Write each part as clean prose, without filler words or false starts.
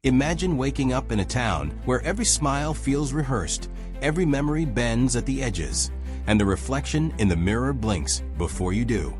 Imagine waking up in a town where every smile feels rehearsed, every memory bends at the edges, and the reflection in the mirror blinks before you do.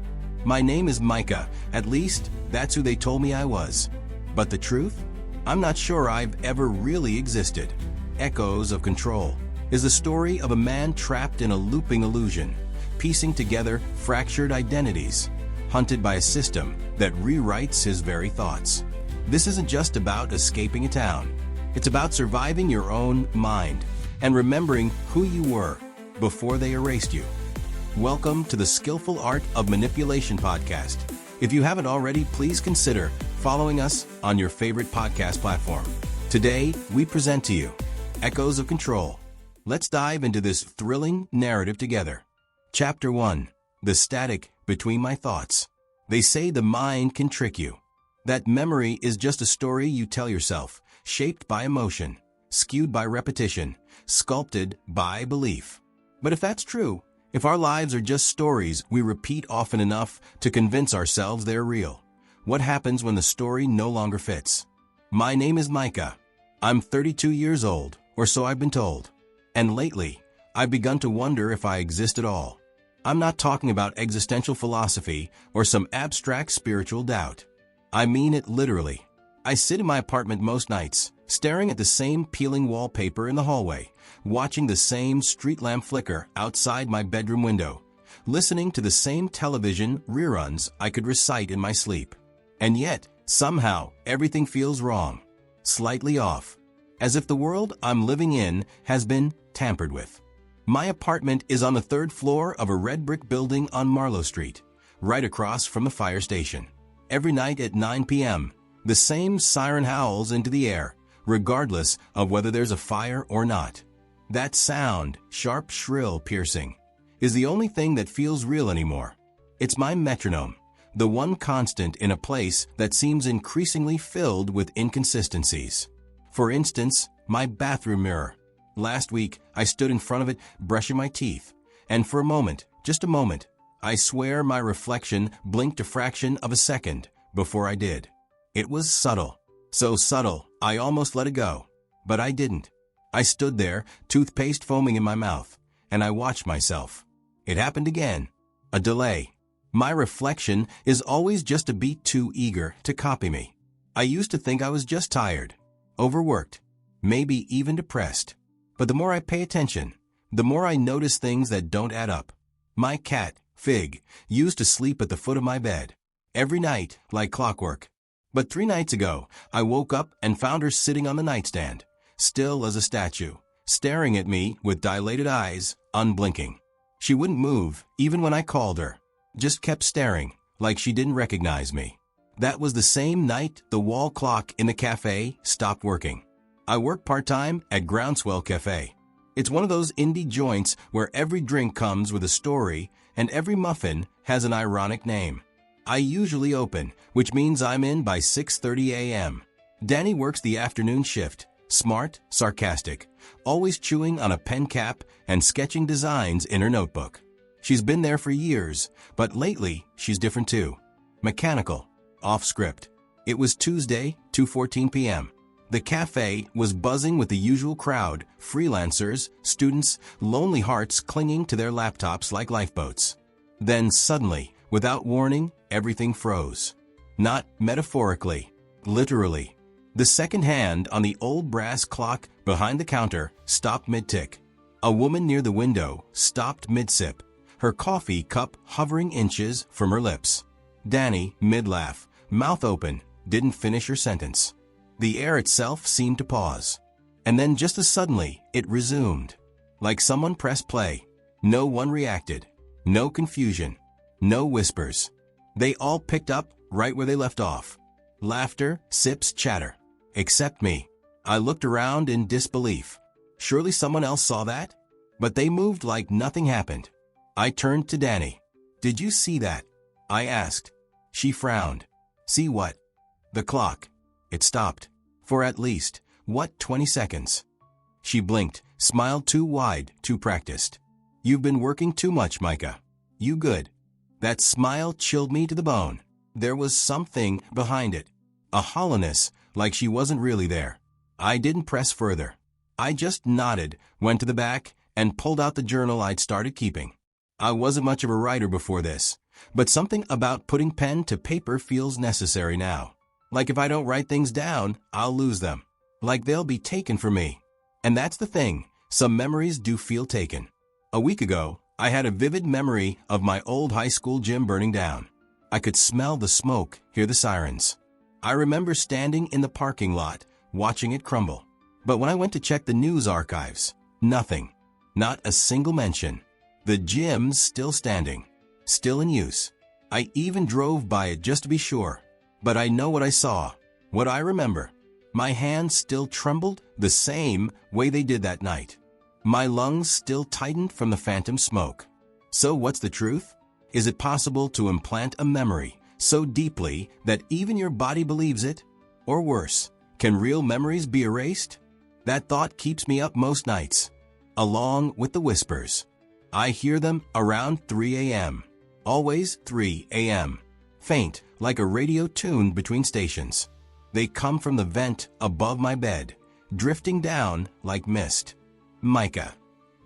My name is Micah, at least that's who they told me I was. But the truth? I'm not sure I've ever really existed. Echoes of Control is the story of a man trapped in a looping illusion, piecing together fractured identities, hunted by a system that rewrites his very thoughts. This isn't just about escaping a town. It's about surviving your own mind and remembering who you were before they erased you. Welcome to the Skillful Art of Manipulation podcast. If you haven't already, please consider following us on your favorite podcast platform. Today, we present to you Echoes of Control. Let's dive into this thrilling narrative together. Chapter 1. The Static Between My Thoughts. They say the mind can trick you. That memory is just a story you tell yourself, shaped by emotion, skewed by repetition, sculpted by belief. But if that's true, if our lives are just stories we repeat often enough to convince ourselves they're real, what happens when the story no longer fits? My name is Micah. I'm 32 years old, or so I've been told. And lately, I've begun to wonder if I exist at all. I'm not talking about existential philosophy or some abstract spiritual doubt. I mean it literally. I sit in my apartment most nights, staring at the same peeling wallpaper in the hallway, watching the same street lamp flicker outside my bedroom window, listening to the same television reruns I could recite in my sleep. And yet, somehow, everything feels wrong, slightly off, as if the world I'm living in has been tampered with. My apartment is on the third floor of a red brick building on Marlowe Street, right across from the fire station. Every night at 9 p.m., the same siren howls into the air, regardless of whether there's a fire or not. That sound, sharp, shrill, piercing, is the only thing that feels real anymore. It's my metronome, the one constant in a place that seems increasingly filled with inconsistencies. For instance, my bathroom mirror. Last week, I stood in front of it brushing my teeth, and for a moment, just a moment, I swear my reflection blinked a fraction of a second before I did. It was subtle. So subtle, I almost let it go. But I didn't. I stood there, toothpaste foaming in my mouth, and I watched myself. It happened again. A delay. My reflection is always just a beat too eager to copy me. I used to think I was just tired, overworked, maybe even depressed. But the more I pay attention, the more I notice things that don't add up. My cat, Fig, used to sleep at the foot of my bed, every night like clockwork. But 3 nights ago, I woke up and found her sitting on the nightstand, still as a statue, staring at me with dilated eyes, unblinking. She wouldn't move, even when I called her, just kept staring, like she didn't recognize me. That was the same night the wall clock in the cafe stopped working. I work part-time at Groundswell Cafe. It's one of those indie joints where every drink comes with a story and every muffin has an ironic name. I usually open, which means I'm in by 6:30 a.m. Danny works the afternoon shift, smart, sarcastic, always chewing on a pen cap and sketching designs in her notebook. She's been there for years, but lately she's different too. Mechanical, off script. It was Tuesday, 2:14 p.m. The cafe was buzzing with the usual crowd, freelancers, students, lonely hearts clinging to their laptops like lifeboats. Then suddenly, without warning, everything froze. Not metaphorically, literally. The second hand on the old brass clock behind the counter stopped mid-tick. A woman near the window stopped mid-sip, her coffee cup hovering inches from her lips. Danny, mid-laugh, mouth open, didn't finish her sentence. The air itself seemed to pause. And then just as suddenly, it resumed. Like someone pressed play. No one reacted. No confusion. No whispers. They all picked up right where they left off. Laughter, sips, chatter. Except me. I looked around in disbelief. Surely someone else saw that? But they moved like nothing happened. I turned to Danny. "Did you see that?" I asked. She frowned. "See what?" "The clock. It stopped. For at least, 20 seconds. She blinked, smiled too wide, too practiced. "You've been working too much, Micah. You good." That smile chilled me to the bone. There was something behind it. A hollowness, like she wasn't really there. I didn't press further. I just nodded, went to the back, and pulled out the journal I'd started keeping. I wasn't much of a writer before this, but something about putting pen to paper feels necessary now. Like if I don't write things down, I'll lose them. Like they'll be taken from me. And that's the thing, some memories do feel taken. A week ago, I had a vivid memory of my old high school gym burning down. I could smell the smoke, hear the sirens. I remember standing in the parking lot, watching it crumble. But when I went to check the news archives, nothing. Not a single mention. The gym's still standing, still in use. I even drove by it just to be sure. But I know what I saw, what I remember. My hands still trembled the same way they did that night. My lungs still tightened from the phantom smoke. So what's the truth? Is it possible to implant a memory so deeply that even your body believes it? Or worse, can real memories be erased? That thought keeps me up most nights, along with the whispers. I hear them around 3 a.m. Always 3 a.m. Faint, like a radio tuned between stations. They come from the vent above my bed, drifting down like mist. Micah,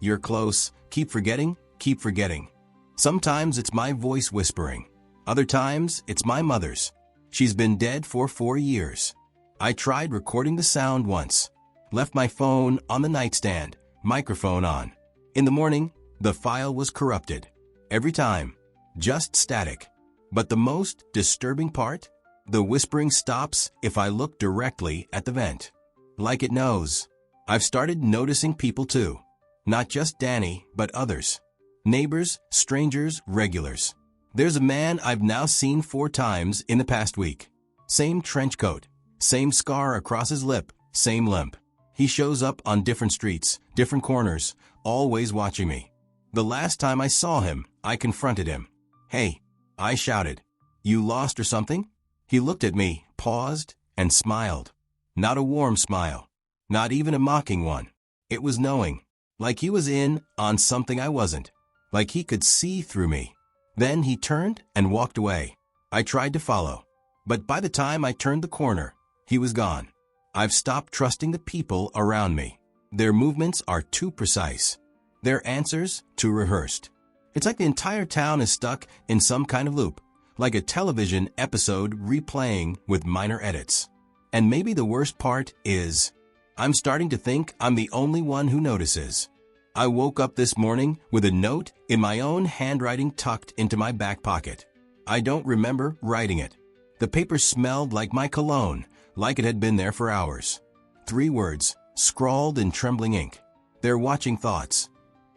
you're close. Keep forgetting, keep forgetting. Sometimes it's my voice whispering. Other times, it's my mother's. She's been dead for 4 years. I tried recording the sound once. Left my phone on the nightstand, microphone on. In the morning, the file was corrupted. Every time, just static. But the most disturbing part? The whispering stops if I look directly at the vent. Like it knows. I've started noticing people too. Not just Danny, but others. Neighbors, strangers, regulars. There's a man I've now seen 4 times in the past week. Same trench coat, same scar across his lip, same limp. He shows up on different streets, different corners, always watching me. The last time I saw him, I confronted him. "Hey," I shouted. "You lost or something?" He looked at me, paused, and smiled. Not a warm smile. Not even a mocking one. It was knowing. Like he was in on something I wasn't. Like he could see through me. Then he turned and walked away. I tried to follow. But by the time I turned the corner, he was gone. I've stopped trusting the people around me. Their movements are too precise. Their answers too rehearsed. It's like the entire town is stuck in some kind of loop. Like a television episode replaying with minor edits. And maybe the worst part is, I'm starting to think I'm the only one who notices. I woke up this morning with a note in my own handwriting tucked into my back pocket. I don't remember writing it. The paper smelled like my cologne, like it had been there for hours. 3 words, scrawled in trembling ink. They're watching thoughts.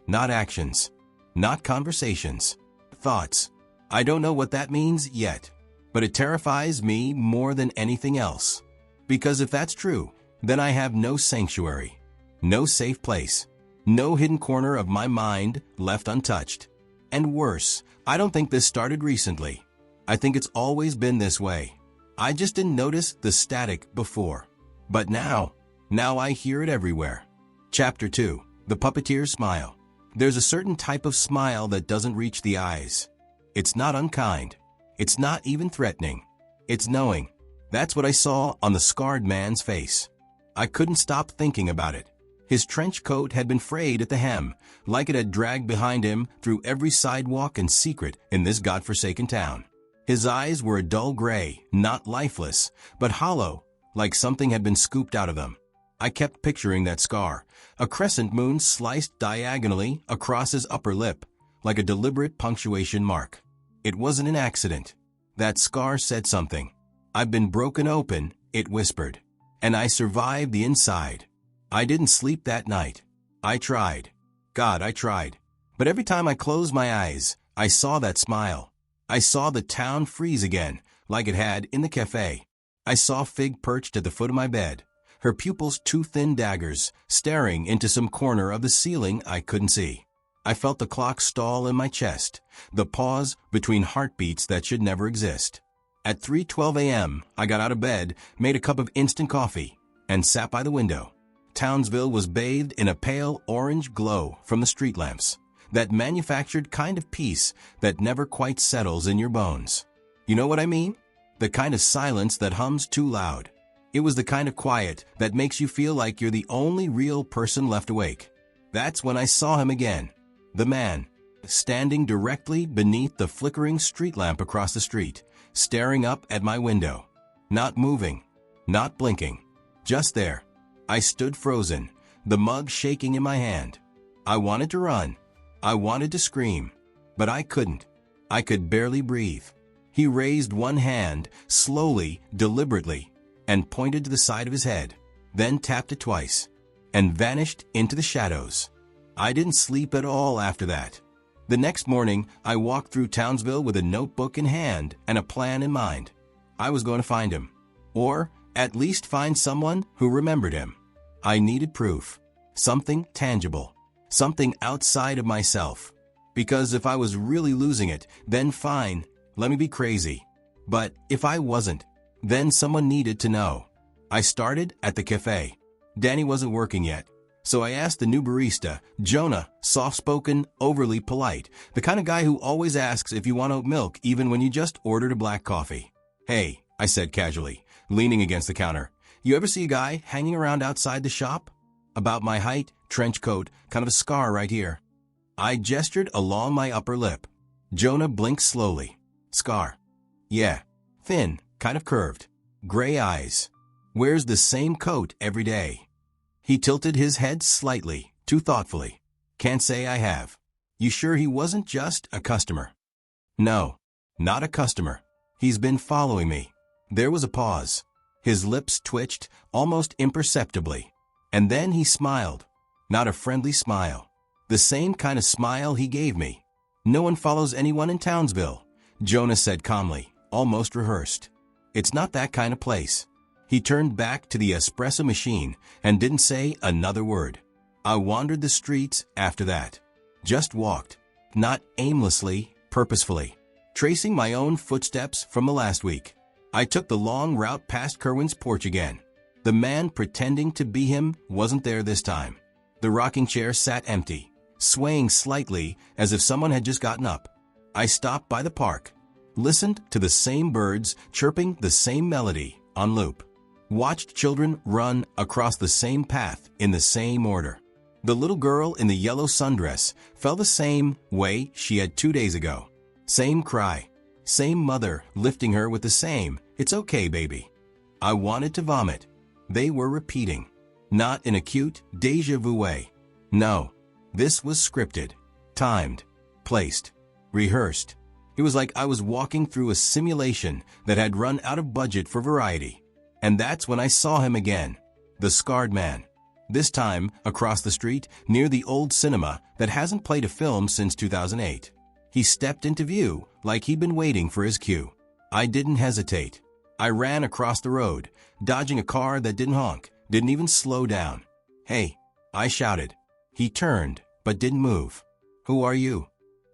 Not actions. Not conversations. Thoughts. I don't know what that means yet, but it terrifies me more than anything else. Because if that's true, then I have no sanctuary, no safe place, no hidden corner of my mind left untouched. And worse, I don't think this started recently. I think it's always been this way. I just didn't notice the static before. But now I hear it everywhere. Chapter 2, The Puppeteer's Smile. There's a certain type of smile that doesn't reach the eyes. It's not unkind. It's not even threatening. It's knowing. That's what I saw on the scarred man's face. I couldn't stop thinking about it. His trench coat had been frayed at the hem, like it had dragged behind him through every sidewalk and secret in this godforsaken town. His eyes were a dull gray, not lifeless, but hollow, like something had been scooped out of them. I kept picturing that scar, a crescent moon sliced diagonally across his upper lip, like a deliberate punctuation mark. It wasn't an accident. That scar said something. I've been broken open, it whispered. And I survived the inside. I didn't sleep that night. I tried. God, I tried. But every time I closed my eyes, I saw that smile. I saw the town freeze again, like it had in the cafe. I saw Fig perched at the foot of my bed, her pupils 2 thin daggers, staring into some corner of the ceiling I couldn't see. I felt the clock stall in my chest, the pause between heartbeats that should never exist. At 3:12 a.m., I got out of bed, made a cup of instant coffee, and sat by the window. Townsville was bathed in a pale orange glow from the street lamps, that manufactured kind of peace that never quite settles in your bones. You know what I mean? The kind of silence that hums too loud. It was the kind of quiet that makes you feel like you're the only real person left awake. That's when I saw him again. The man, standing directly beneath the flickering street lamp across the street, staring up at my window. Not moving, not blinking, just there. I stood frozen, the mug shaking in my hand. I wanted to run. I wanted to scream, but I couldn't. I could barely breathe. He raised one hand, slowly, deliberately, and pointed to the side of his head, then tapped it twice, and vanished into the shadows. I didn't sleep at all after that. The next morning, I walked through Townsville with a notebook in hand and a plan in mind. I was going to find him, or at least find someone who remembered him. I needed proof, something tangible, something outside of myself. Because if I was really losing it, then fine, let me be crazy. But if I wasn't, then someone needed to know. I started at the cafe. Danny wasn't working yet, so I asked the new barista, Jonah, soft-spoken, overly polite, the kind of guy who always asks if you want oat milk even when you just ordered a black coffee. "Hey," I said casually, leaning against the counter, "you ever see a guy hanging around outside the shop? About my height, trench coat, kind of a scar right here." I gestured along my upper lip. Jonah blinked slowly. "Scar. Yeah. Thin, kind of curved. Gray eyes. Wears the same coat every day." He tilted his head slightly, too thoughtfully. "Can't say I have." "You sure he wasn't just a customer?" "No, not a customer. He's been following me." There was a pause. His lips twitched, almost imperceptibly. And then he smiled. Not a friendly smile. The same kind of smile he gave me. "No one follows anyone in Townsville," Jonah said calmly, almost rehearsed. "It's not that kind of place." He turned back to the espresso machine and didn't say another word. I wandered the streets after that. Just walked. Not aimlessly, purposefully. Tracing my own footsteps from the last week. I took the long route past Kerwin's porch again. The man pretending to be him wasn't there this time. The rocking chair sat empty, swaying slightly as if someone had just gotten up. I stopped by the park, listened to the same birds chirping the same melody on loop, watched children run across the same path in the same order. The little girl in the yellow sundress fell the same way she had 2 days ago. Same cry, same mother lifting her with the same, "It's okay, baby." I wanted to vomit. They were repeating, not in a cute, déjà vu way. No, this was scripted, timed, placed, rehearsed. It was like I was walking through a simulation that had run out of budget for variety. And that's when I saw him again, the scarred man. This time across the street near the old cinema that hasn't played a film since 2008. He stepped into view like he'd been waiting for his cue. I didn't hesitate. I ran across the road, dodging a car that didn't honk, didn't even slow down. "Hey," I shouted. He turned, but didn't move. "Who are you?"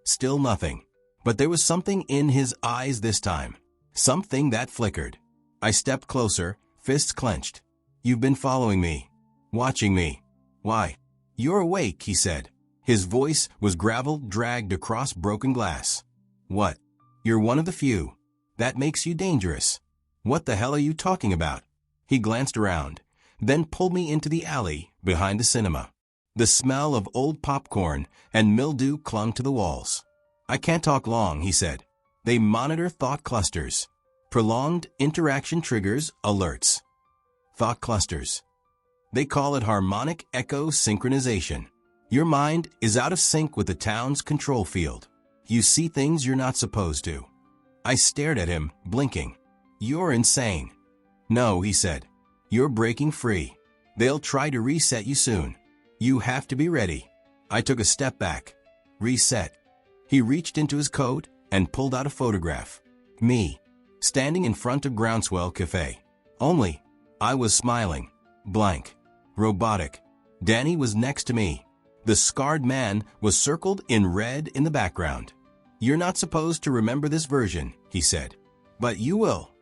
Still nothing. But there was something in his eyes this time. Something that flickered. I stepped closer, fists clenched. "You've been following me. Watching me." "Why?" "You're awake," he said. His voice was gravel dragged across broken glass. "What?" "You're one of the few. That makes you dangerous." "What the hell are you talking about?" He glanced around, then pulled me into the alley behind the cinema. The smell of old popcorn and mildew clung to the walls. "I can't talk long," he said. "They monitor thought clusters. Prolonged interaction triggers alerts." Thought clusters. They call it harmonic echo synchronization. Your mind is out of sync with the town's control field. You see things you're not supposed to. I stared at him, blinking. "You're insane." "No," he said. "You're breaking free. They'll try to reset you soon. You have to be ready." I took a step back. "Reset." He reached into his coat and pulled out a photograph. Me, standing in front of Groundswell Cafe. Only, I was smiling. Blank. Robotic. Danny was next to me. The scarred man was circled in red in the background. "You're not supposed to remember this version," he said. "But you will."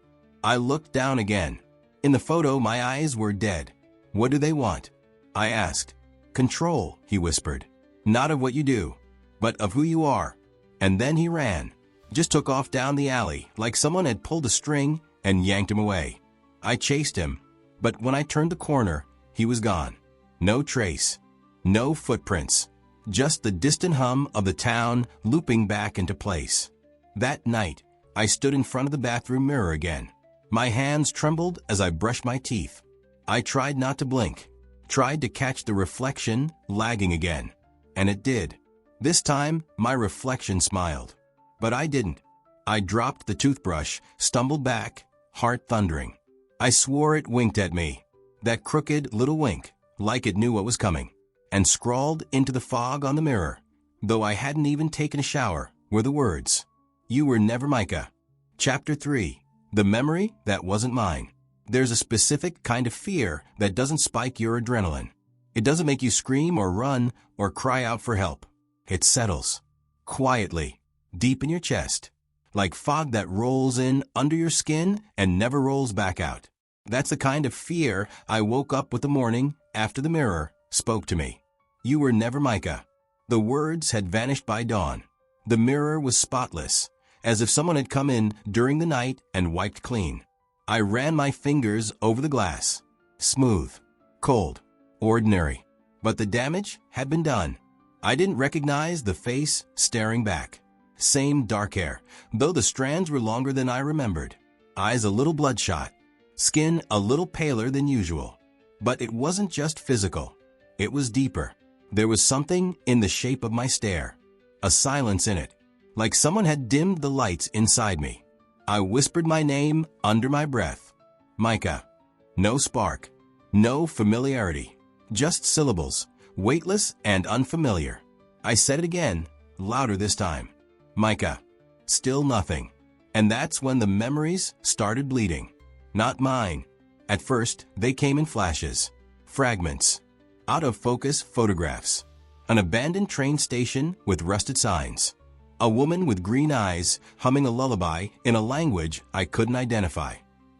I looked down again. In the photo, my eyes were dead. "What do they want?" I asked. "Control," he whispered. "Not of what you do, but of who you are." And then he ran. Just took off down the alley like someone had pulled a string and yanked him away. I chased him. But when I turned the corner, he was gone. No trace. No footprints. Just the distant hum of the town looping back into place. That night, I stood in front of the bathroom mirror again. My hands trembled as I brushed my teeth. I tried not to blink, tried to catch the reflection lagging again. And it did. This time, my reflection smiled. But I didn't. I dropped the toothbrush, stumbled back, heart thundering. I swore it winked at me. That crooked little wink, like it knew what was coming. And scrawled into the fog on the mirror, though I hadn't even taken a shower, were the words, "You were never Micah." Chapter 3. The Memory That Wasn't Mine. There's a specific kind of fear that doesn't spike your adrenaline. It doesn't make you scream or run or cry out for help. It settles, quietly, deep in your chest, like fog that rolls in under your skin and never rolls back out. That's the kind of fear I woke up with the morning after the mirror spoke to me. You were never Micah. The words had vanished by dawn. The mirror was spotless, as if someone had come in during the night and wiped clean. I ran my fingers over the glass. Smooth, cold, ordinary. But the damage had been done. I didn't recognize the face staring back. Same dark hair, though the strands were longer than I remembered. Eyes a little bloodshot. Skin a little paler than usual. But it wasn't just physical. It was deeper. There was something in the shape of my stare. A silence in it, like someone had dimmed the lights inside me. I whispered my name under my breath. Micah. No spark. No familiarity. Just syllables, weightless and unfamiliar. I said it again, louder this time. Micah. Still nothing. And that's when the memories started bleeding. Not mine. At first, they came in flashes. Fragments. Out-of-focus photographs. An abandoned train station with rusted signs. A woman with green eyes humming a lullaby in a language I couldn't identify.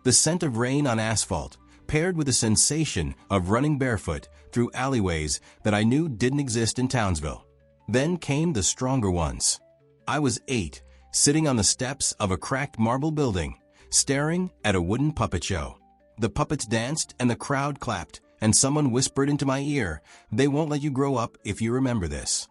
The scent of rain on asphalt, paired with the sensation of running barefoot through alleyways that I knew didn't exist in Townsville. Then came the stronger ones. I was 8, sitting on the steps of a cracked marble building, staring at a wooden puppet show. The puppets danced and the crowd clapped, and someone whispered into my ear, "They won't let you grow up if you remember this."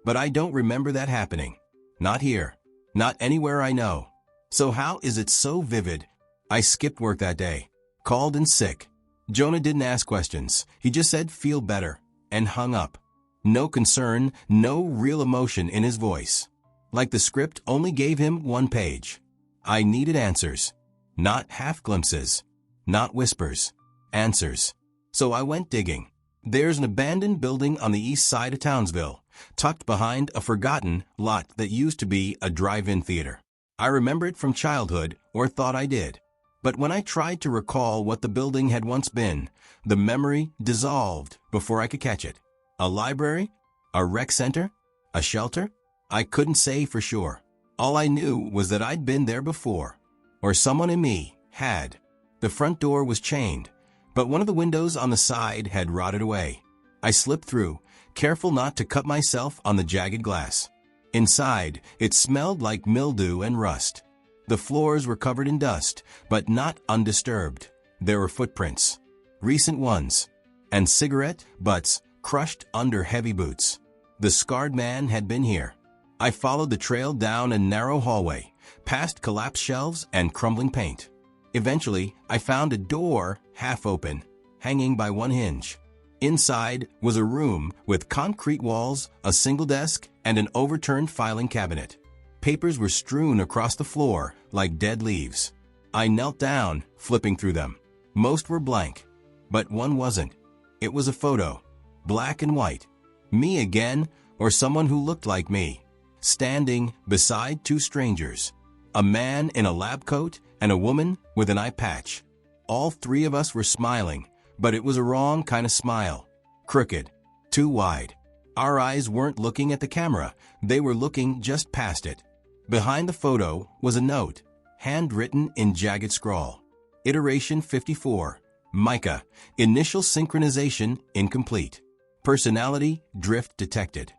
But I don't remember that happening. Not here. Not anywhere I know. So how is it so vivid? I skipped work that day. Called in sick. Jonah didn't ask questions. He just said, "Feel better," and hung up. No concern, no real emotion in his voice. Like the script only gave him 1 page. I needed answers. Not half glimpses. Not whispers. Answers. So I went digging. There's an abandoned building on the east side of Townsville, tucked behind a forgotten lot that used to be a drive-in theater. I remember it from childhood, or thought I did. But when I tried to recall what the building had once been, the memory dissolved before I could catch it. A library? A rec center? A shelter? I couldn't say for sure. All I knew was that I'd been there before, or someone in me had. The front door was chained, but one of the windows on the side had rotted away. I slipped through, careful not to cut myself on the jagged glass. Inside, it smelled like mildew and rust. The floors were covered in dust, but not undisturbed. There were footprints, recent ones, and cigarette butts crushed under heavy boots. The scarred man had been here. I followed the trail down a narrow hallway, past collapsed shelves and crumbling paint. Eventually, I found a door half open, hanging by one hinge. Inside was a room with concrete walls, a single desk, and an overturned filing cabinet. Papers were strewn across the floor like dead leaves. I knelt down, flipping through them. Most were blank, but one wasn't. It was a photo, black and white. Me again, or someone who looked like me, standing beside 2 strangers. A man in a lab coat and a woman with an eye patch. All 3 of us were smiling, but it was a wrong kind of smile. Crooked, too wide. Our eyes weren't looking at the camera, they were looking just past it. Behind the photo was a note, handwritten in jagged scrawl. Iteration 54, Micah, initial synchronization incomplete. Personality drift detected.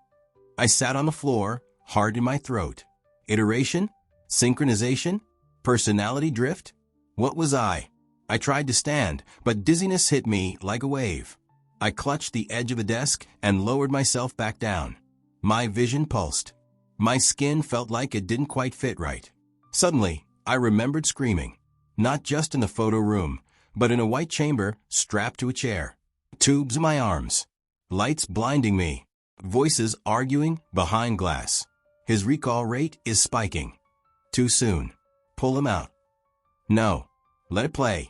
I sat on the floor, hard in my throat. Iteration? Synchronization? Personality drift? What was I? I tried to stand, but dizziness hit me like a wave. I clutched the edge of the desk and lowered myself back down. My vision pulsed. My skin felt like it didn't quite fit right. Suddenly, I remembered screaming. Not just in the photo room, but in a white chamber strapped to a chair. Tubes in my arms. Lights blinding me. Voices arguing behind glass. His recall rate is spiking. Too soon. Pull him out. No. Let it play.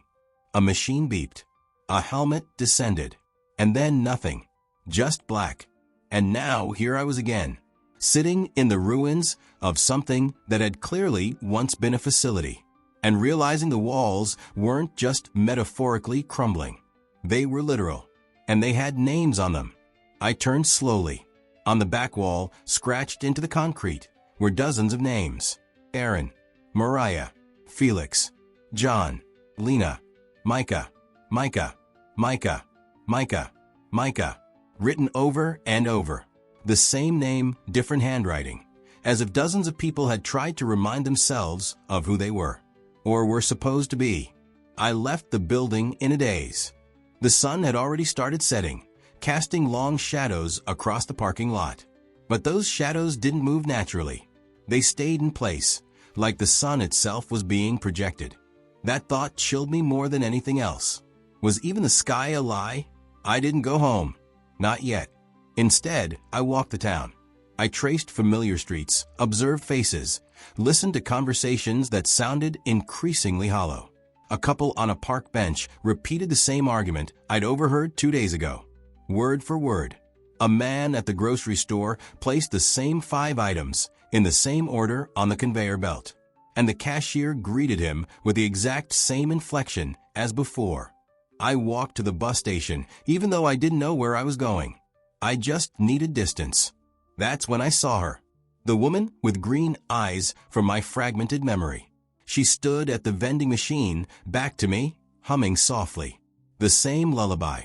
A machine beeped. A helmet descended. And then nothing. Just black. And now here I was again, sitting in the ruins of something that had clearly once been a facility, and realizing the walls weren't just metaphorically crumbling. They were literal, and they had names on them. I turned slowly. On the back wall, scratched into the concrete, were dozens of names. Aaron, Mariah, Felix, John, Lena, Micah, Micah, Micah, Micah, Micah, written over and over. The same name, different handwriting, as if dozens of people had tried to remind themselves of who they were, or were supposed to be. I left the building in a daze. The sun had already started setting, casting long shadows across the parking lot. But those shadows didn't move naturally. They stayed in place, like the sun itself was being projected. That thought chilled me more than anything else. Was even the sky a lie? I didn't go home. Not yet. Instead, I walked the town. I traced familiar streets, observed faces, listened to conversations that sounded increasingly hollow. A couple on a park bench repeated the same argument I'd overheard 2 days ago. Word for word. A man at the grocery store placed the same 5 items in the same order on the conveyor belt, and the cashier greeted him with the exact same inflection as before. I walked to the bus station even though I didn't know where I was going. I just needed distance. That's when I saw her. The woman with green eyes from my fragmented memory. She stood at the vending machine, back to me, humming softly. The same lullaby.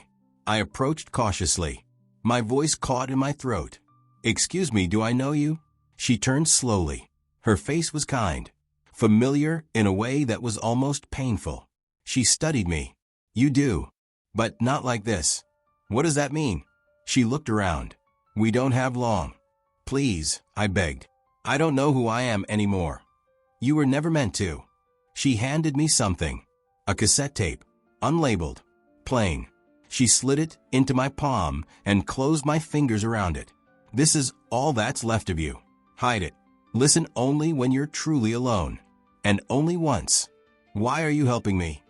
I approached cautiously. My voice caught in my throat. "Excuse me, do I know you?" She turned slowly. Her face was kind, familiar in a way that was almost painful. She studied me. "You do. But not like this." "What does that mean?" She looked around. "We don't have long." "Please," I begged. "I don't know who I am anymore." "You were never meant to." She handed me something. A cassette tape. Unlabeled. Plain. She slid it into my palm and closed my fingers around it. "This is all that's left of you. Hide it. Listen only when you're truly alone. And only once." "Why are you helping me?"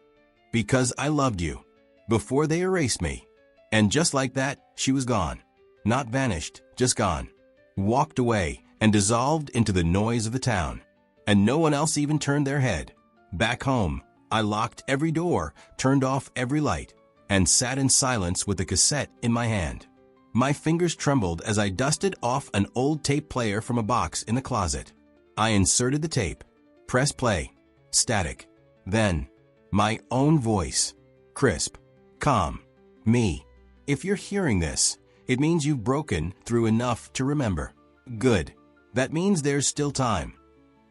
"Because I loved you. Before they erased me." And just like that, she was gone. Not vanished, just gone. Walked away and dissolved into the noise of the town. And no one else even turned their head. Back home, I locked every door, turned off every light, and sat in silence with the cassette in my hand. My fingers trembled as I dusted off an old tape player from a box in the closet. I inserted the tape. Press play. Static. Then, my own voice. Crisp. Calm. Me. "If you're hearing this, it means you've broken through enough to remember." Good. That means there's still time.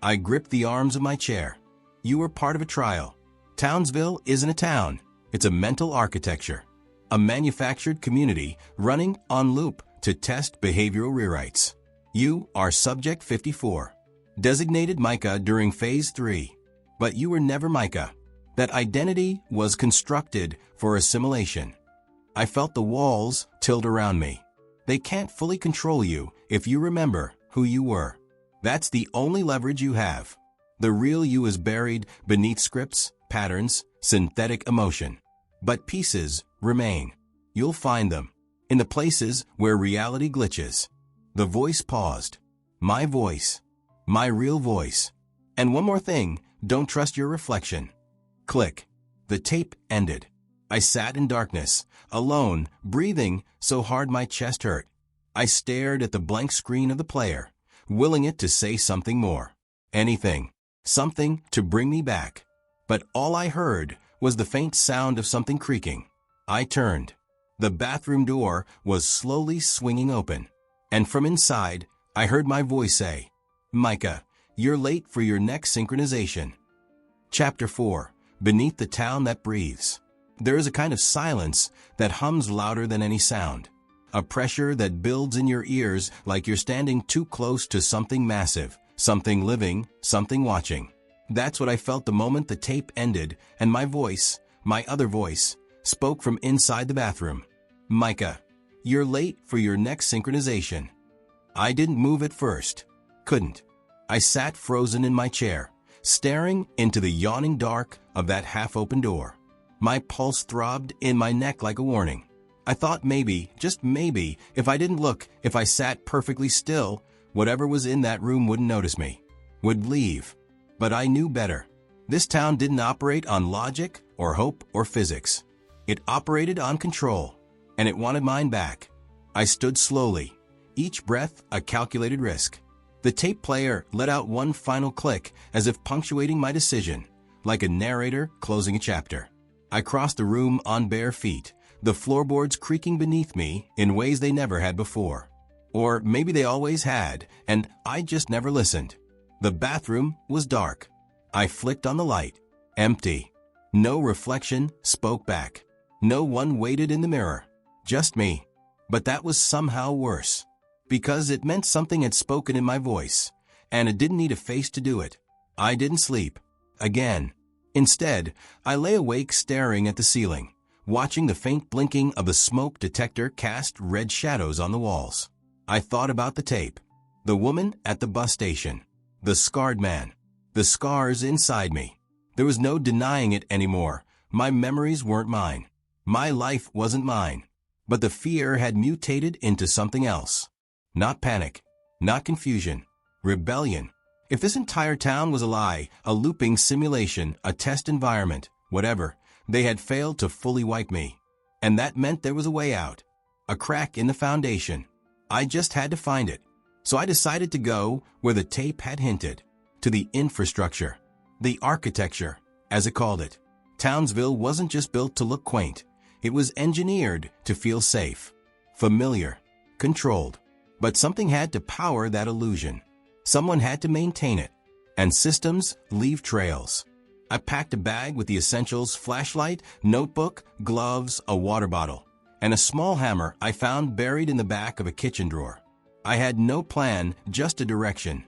I gripped the arms of my chair. You were part of a trial. Townsville isn't a town. It's a mental architecture. A manufactured community running on loop to test behavioral rewrites. You are Subject 54. Designated Micah during Phase 3. But you were never Micah. That identity was constructed for assimilation. I felt the walls tilt around me. They can't fully control you if you remember who you were. That's the only leverage you have. The real you is buried beneath scripts, patterns, synthetic emotion. But pieces remain. You'll find them in the places where reality glitches. The voice paused. My voice. My real voice. And one more thing, don't trust your reflection. Click. The tape ended. I sat in darkness, alone, breathing so hard my chest hurt. I stared at the blank screen of the player, willing it to say something more. Anything. Something to bring me back. But all I heard was the faint sound of something creaking. I turned. The bathroom door was slowly swinging open. And from inside, I heard my voice say, "Micah, you're late for your next synchronization." Chapter 4. beneath the town that breathes. There is a kind of silence that hums louder than any sound. A pressure that builds in your ears like you're standing too close to something massive, something living, something watching. That's what I felt the moment the tape ended and my voice, my other voice, spoke from inside the bathroom. Micah, you're late for your next synchronization. I didn't move at first. Couldn't. I sat frozen in my chair, staring into the yawning dark of that half-open door. My pulse throbbed in my neck like a warning. I thought maybe, just maybe, if I didn't look, if I sat perfectly still, whatever was in that room wouldn't notice me, would leave. But I knew better. This town didn't operate on logic or hope or physics. It operated on control, and it wanted mine back. I stood slowly, each breath a calculated risk. The tape player let out one final click as if punctuating my decision, like a narrator closing a chapter. I crossed the room on bare feet, the floorboards creaking beneath me in ways they never had before. Or maybe they always had, and I just never listened. The bathroom was dark. I flicked on the light. Empty. No reflection spoke back. No one waited in the mirror. Just me. But that was somehow worse. Because it meant something had spoken in my voice, and it didn't need a face to do it. I didn't sleep. Again. Instead, I lay awake staring at the ceiling, watching the faint blinking of the smoke detector cast red shadows on the walls. I thought about the tape. The woman at the bus station. The scarred man. The scars inside me. There was no denying it anymore. My memories weren't mine. My life wasn't mine. But the fear had mutated into something else. Not panic. Not confusion. Rebellion. If this entire town was a lie, a looping simulation, a test environment, whatever, they had failed to fully wipe me. And that meant there was a way out. A crack in the foundation. I just had to find it. So I decided to go where the tape had hinted. To the infrastructure. The architecture, as it called it. Townsville wasn't just built to look quaint. It was engineered to feel safe. Familiar. Controlled. But something had to power that illusion. Someone had to maintain it. And systems leave trails. I packed a bag with the essentials: flashlight, notebook, gloves, a water bottle, and a small hammer I found buried in the back of a kitchen drawer. I had no plan, just a direction.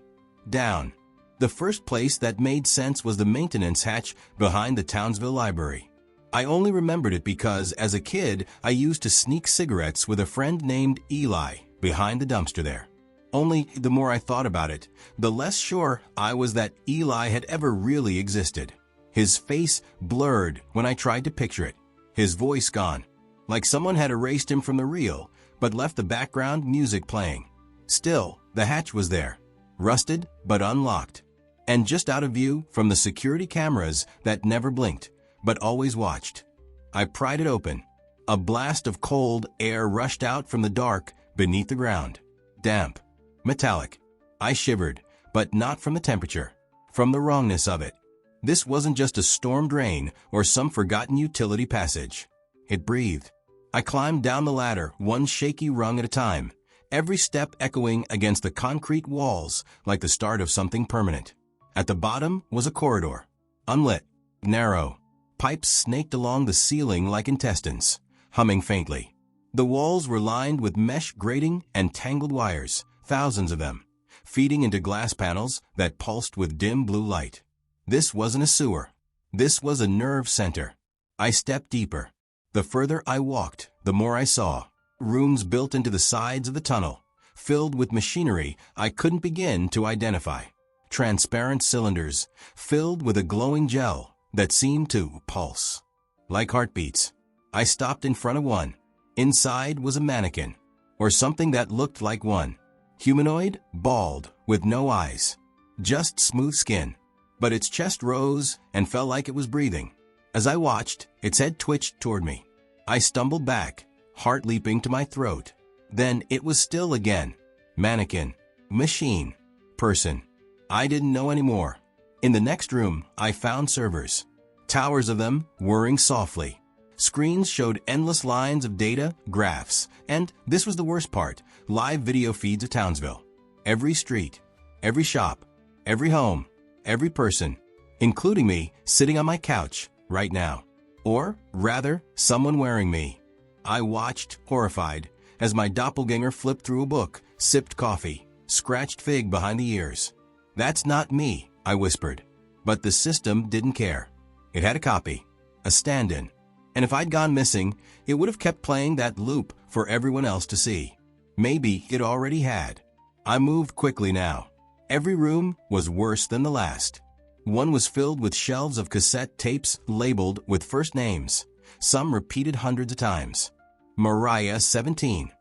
Down. The first place that made sense was the maintenance hatch behind the Townsville library. I only remembered it because, as a kid, I used to sneak cigarettes with a friend named Eli behind the dumpster there. Only the more I thought about it, the less sure I was that Eli had ever really existed. His face blurred when I tried to picture it. His voice gone, like someone had erased him from the reel, but left the background music playing. Still, the hatch was there, rusted but unlocked, and just out of view from the security cameras that never blinked, but always watched. I pried it open. A blast of cold air rushed out from the dark beneath the ground. Damp. Metallic. I shivered, but not from the temperature, from the wrongness of it. This wasn't just a storm drain or some forgotten utility passage. It breathed. I climbed down the ladder, one shaky rung at a time, every step echoing against the concrete walls like the start of something permanent. At the bottom was a corridor, unlit, narrow. Pipes snaked along the ceiling like intestines, humming faintly. The walls were lined with mesh grating and tangled wires, thousands of them, feeding into glass panels that pulsed with dim blue light. This wasn't a sewer. This was a nerve center. I stepped deeper. The further I walked, the more I saw. Rooms built into the sides of the tunnel, filled with machinery I couldn't begin to identify. Transparent cylinders, filled with a glowing gel that seemed to pulse. Like heartbeats. I stopped in front of one. Inside was a mannequin, or something that looked like one. Humanoid, bald, with no eyes. Just smooth skin. But its chest rose and felt like it was breathing. As I watched, its head twitched toward me. I stumbled back, heart leaping to my throat. Then it was still again. Mannequin. Machine. Person. I didn't know anymore. In the next room, I found servers. Towers of them, whirring softly. Screens showed endless lines of data, graphs, and, this was the worst part, live video feeds of Townsville. Every street, every shop, every home, every person, including me, sitting on my couch, right now. Or, rather, someone wearing me. I watched, horrified, as my doppelganger flipped through a book, sipped coffee, scratched fig behind the ears. "That's not me," I whispered. But the system didn't care. It had a copy, a stand-in. And if I'd gone missing, it would have kept playing that loop for everyone else to see. Maybe it already had. I moved quickly now. Every room was worse than the last. One was filled with shelves of cassette tapes labeled with first names, some repeated hundreds of times. Mariah 17,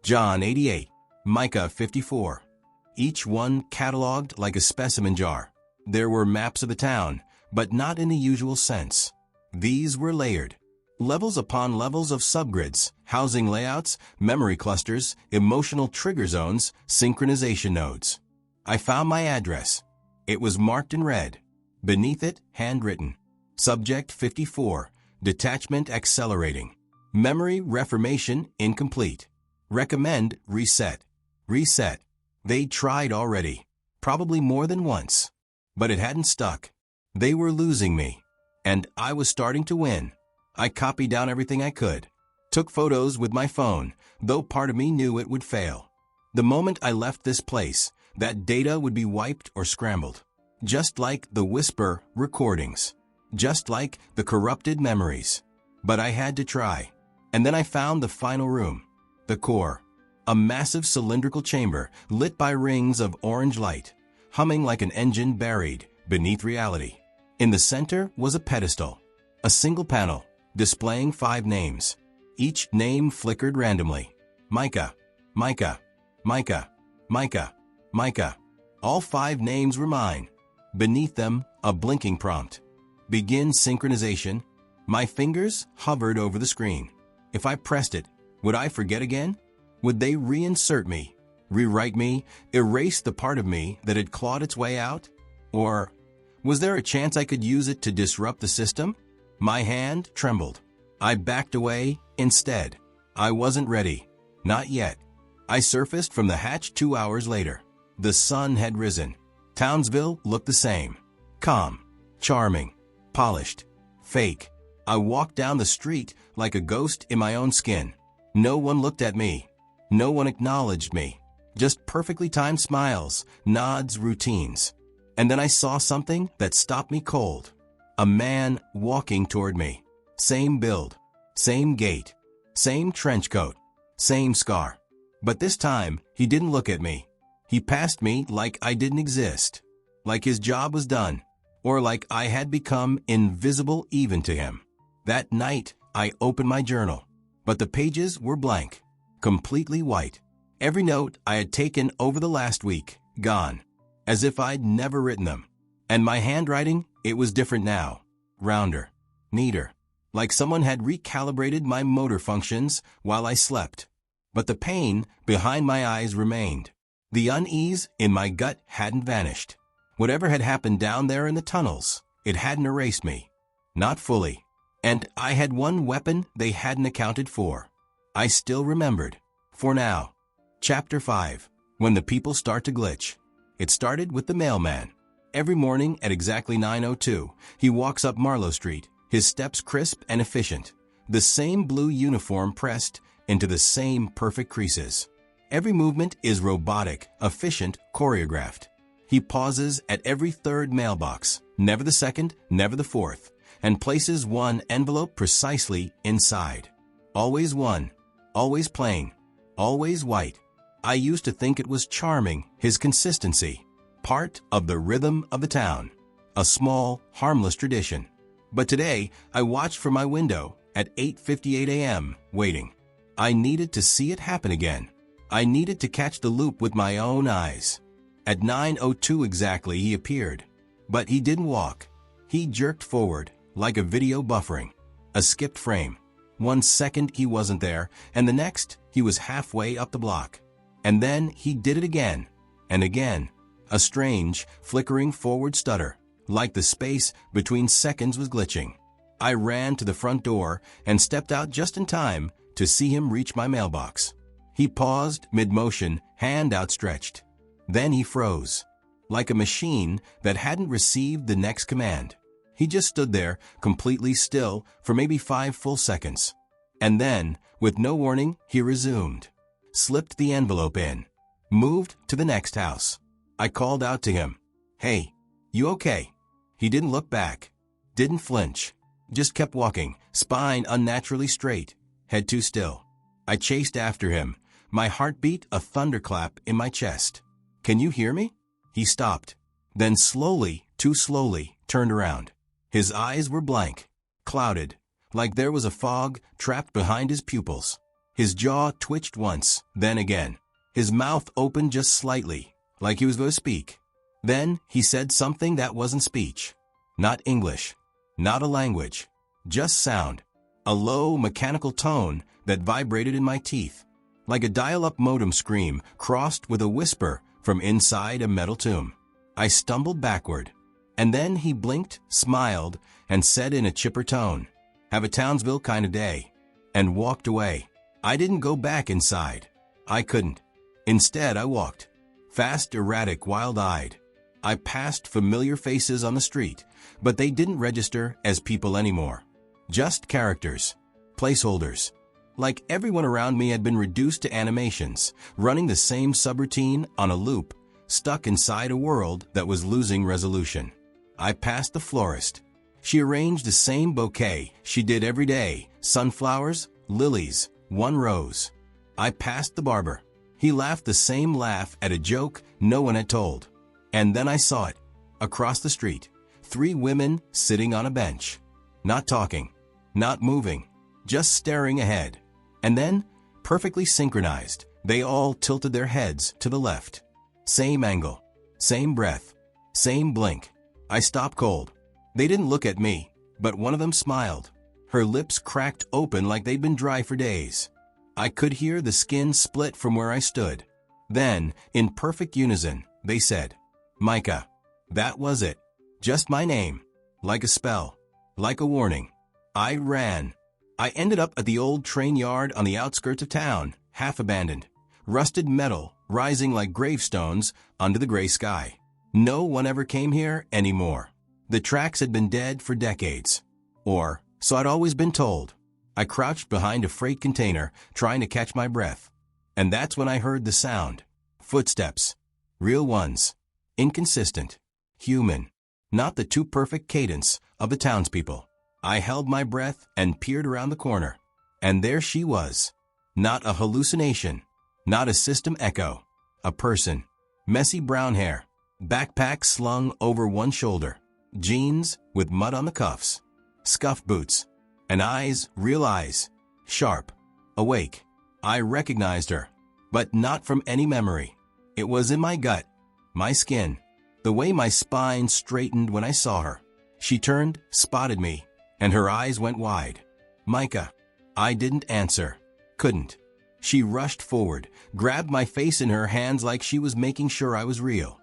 John 88, Micah 54. Each one cataloged like a specimen jar. There were maps of the town, but not in the usual sense. These were layered. Levels upon levels of subgrids, housing layouts, memory clusters, emotional trigger zones, synchronization nodes. I found my address. It was marked in red. Beneath it, handwritten. Subject 54, detachment accelerating. Memory reformation incomplete. Recommend reset. Reset. They'd tried already, probably more than once. But it hadn't stuck. They were losing me. And I was starting to win. I copied down everything I could. Took photos with my phone, though part of me knew it would fail. The moment I left this place, that data would be wiped or scrambled. Just like the whisper recordings. Just like the corrupted memories. But I had to try. And then I found the final room. The core. A massive cylindrical chamber lit by rings of orange light, humming like an engine buried beneath reality. In the center was a pedestal. A single panel, displaying 5 names. Each name flickered randomly. Micah, Micah, Micah, Micah, Micah. All 5 names were mine. Beneath them, a blinking prompt. Begin synchronization. My fingers hovered over the screen. If I pressed it, would I forget again? Would they reinsert me, rewrite me, erase the part of me that had clawed its way out? Or was there a chance I could use it to disrupt the system? My hand trembled. I backed away instead. I wasn't ready. Not yet. I surfaced from the hatch 2 hours later. The sun had risen. Townsville looked the same. Calm, charming, polished, fake. I walked down the street like a ghost in my own skin. No one looked at me. No one acknowledged me. Just perfectly timed smiles, nods, routines. And then I saw something that stopped me cold. A man walking toward me. Same build, same gait, same trench coat, same scar. But this time, he didn't look at me. He passed me like I didn't exist. Like his job was done. Or like I had become invisible even to him. That night, I opened my journal. But the pages were blank. Completely white. Every note I had taken over the last week, gone. As if I'd never written them. And my handwriting, it was different now. Rounder. Neater. Like someone had recalibrated my motor functions while I slept. But the pain behind my eyes remained. The unease in my gut hadn't vanished. Whatever had happened down there in the tunnels, it hadn't erased me. Not fully. And I had one weapon they hadn't accounted for. I still remembered. For now. Chapter 5. When the people start to glitch. It started with the mailman. Every morning at exactly 9:02, he walks up Marlowe Street, his steps crisp and efficient. The same blue uniform pressed into the same perfect creases. Every movement is robotic, efficient, choreographed. He pauses at every third mailbox, never the second, never the fourth, and places one envelope precisely inside. Always one, always plain, always white. I used to think it was charming, his consistency, part of the rhythm of the town, a small, harmless tradition. But today, I watched from my window at 8:58 a.m., waiting. I needed to see it happen again. I needed to catch the loop with my own eyes. At 9:02 exactly, he appeared. But he didn't walk. He jerked forward, like a video buffering. A skipped frame. 1 second he wasn't there, and the next he was halfway up the block. And then he did it again, and again. A strange, flickering forward stutter, like the space between seconds was glitching. I ran to the front door and stepped out just in time to see him reach my mailbox. He paused mid-motion, hand outstretched. Then he froze, like a machine that hadn't received the next command. He just stood there, completely still, for maybe 5 full seconds. And then, with no warning, he resumed. Slipped the envelope in. Moved to the next house. I called out to him. "Hey, you okay?" He didn't look back. Didn't flinch. Just kept walking, spine unnaturally straight, head too still. I chased after him, my heartbeat a thunderclap in my chest. "Can you hear me?" He stopped. Then slowly, too slowly, turned around. His eyes were blank, clouded, like there was a fog trapped behind his pupils. His jaw twitched once, then again. His mouth opened just slightly, like he was going to speak. Then he said something that wasn't speech. Not English. Not a language. Just sound. A low, mechanical tone that vibrated in my teeth. Like a dial-up modem scream crossed with a whisper from inside a metal tomb. I stumbled backward. And then he blinked, smiled, and said in a chipper tone, "Have a Townsville kind of day," and walked away. I didn't go back inside. I couldn't. Instead, I walked. Fast, erratic, wild-eyed. I passed familiar faces on the street, but they didn't register as people anymore. Just characters. Placeholders. Like everyone around me had been reduced to animations, running the same subroutine on a loop, stuck inside a world that was losing resolution. I passed the florist. She arranged the same bouquet she did every day, sunflowers, lilies, 1 rose. I passed the barber. He laughed the same laugh at a joke no one had told. And then I saw it. Across the street, 3 women sitting on a bench. Not talking, not moving, just staring ahead. And then, perfectly synchronized, they all tilted their heads to the left. Same angle, same breath, same blink. I stopped cold. They didn't look at me, but one of them smiled. Her lips cracked open like they'd been dry for days. I could hear the skin split from where I stood. Then, in perfect unison, they said, "Micah." That was it. Just my name. Like a spell. Like a warning. I ran. I ended up at the old train yard on the outskirts of town, half abandoned. Rusted metal, rising like gravestones under the gray sky. No one ever came here anymore. The tracks had been dead for decades. Or, so I'd always been told. I crouched behind a freight container, trying to catch my breath. And that's when I heard the sound. Footsteps. Real ones. Inconsistent. Human. Not the too perfect cadence of the townspeople. I held my breath and peered around the corner. And there she was. Not a hallucination. Not a system echo. A person. Messy brown hair. Backpack slung over one shoulder. Jeans with mud on the cuffs. Scuffed boots. And eyes, real eyes. Sharp. Awake. I recognized her. But not from any memory. It was in my gut. My skin. The way my spine straightened when I saw her. She turned, spotted me, and her eyes went wide. "Micah." I didn't answer. Couldn't. She rushed forward, grabbed my face in her hands like she was making sure I was real.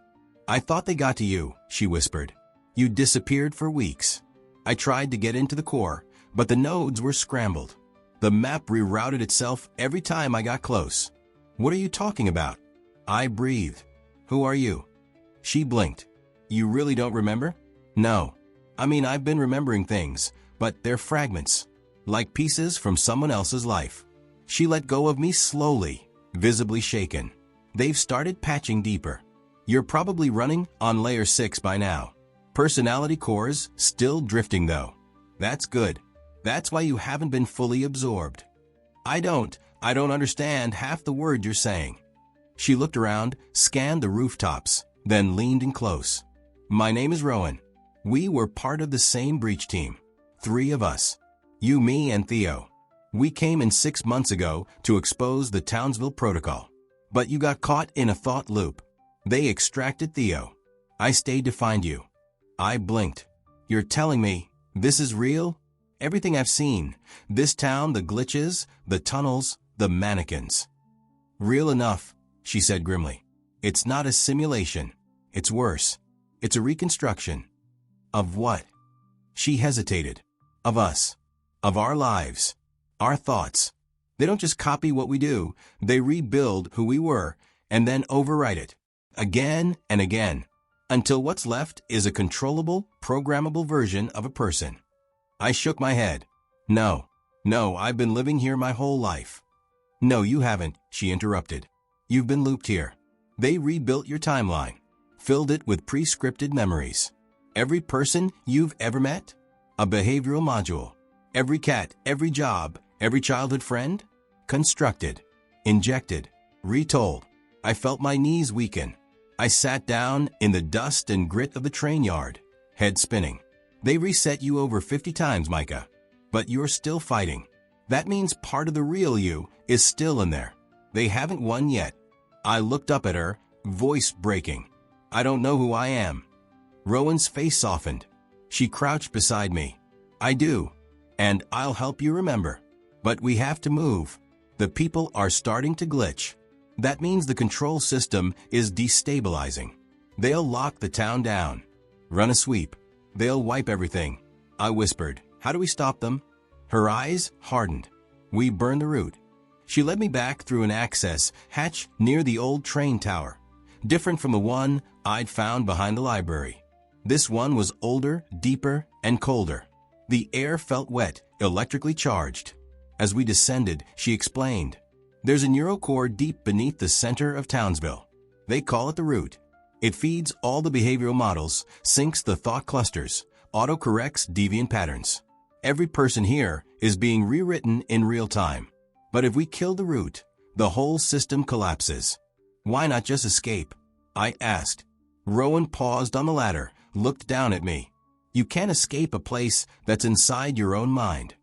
"I thought they got to you," she whispered. "You disappeared for weeks." I tried to get into the core, but the nodes were scrambled. The map rerouted itself every time I got close. "What are you talking about?" I breathed. "Who are you?" She blinked. "You really don't remember?" "No. I mean, I've been remembering things, but they're fragments, like pieces from someone else's life." She let go of me slowly, visibly shaken. "They've started patching deeper. You're probably running on layer 6 by now. Personality cores still drifting though. That's good. That's why you haven't been fully absorbed." I don't understand half the word you're saying." She looked around, scanned the rooftops, then leaned in close. "My name is Rowan. We were part of the same breach team. 3 of us. You, me, and Theo. We came in 6 months ago to expose the Townsville protocol. But you got caught in a thought loop. They extracted Theo. I stayed to find you." I blinked. "You're telling me this is real? Everything I've seen. This town, the glitches, the tunnels, the mannequins." "Real enough," she said grimly. "It's not a simulation. It's worse. It's a reconstruction." "Of what?" She hesitated. "Of us. Of our lives. Our thoughts. They don't just copy what we do. They rebuild who we were and then overwrite it. Again and again. until what's left is a controllable, programmable version of a person. I shook my head. No, I've been living here my whole life. No, you haven't, she interrupted. You've been looped here. They rebuilt your timeline, filled it with pre-scripted memories. Every person you've ever met? A behavioral module. Every cat, every job, every childhood friend? Constructed, injected, retold. I felt my knees weaken. I sat down in the dust and grit of the train yard, head spinning. They reset you over 50 times, Micah. But you're still fighting. That means part of the real you is still in there. They haven't won yet. I looked up at her, voice breaking. I don't know who I am. Rowan's face softened. She crouched beside me. I do. And I'll help you remember. But we have to move. The people are starting to glitch. That means the control system is destabilizing. They'll lock the town down. Run a sweep. They'll wipe everything. I whispered. How do we stop them? Her eyes hardened. We burn the route. She led me back through an access hatch near the old train tower, different from the one I'd found behind the library. This one was older, deeper, and colder. The air felt wet, electrically charged. As we descended, she explained, there's a neural core deep beneath the center of Townsville. They call it the root. It feeds all the behavioral models, syncs the thought clusters, autocorrects deviant patterns. Every person here is being rewritten in real time. But if we kill the root, the whole system collapses. Why not just escape? I asked. Rowan paused on the ladder, looked down at me. You can't escape a place that's inside your own mind.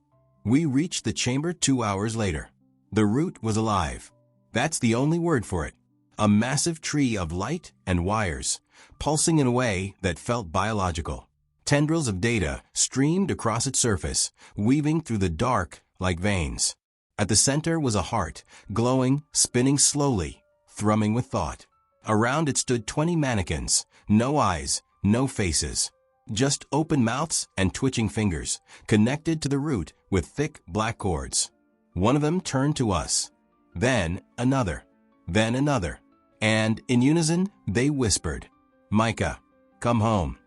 We reached the chamber 2 hours later. The root was alive. That's the only word for it. A massive tree of light and wires, pulsing in a way that felt biological. Tendrils of data streamed across its surface, weaving through the dark like veins. At the center was a heart, glowing, spinning slowly, thrumming with thought. Around it stood 20 mannequins, no eyes, no faces. Just open mouths and twitching fingers, connected to the root with thick black cords. One of them turned to us. Then another. Then another. And in unison, they whispered, Micah, come home.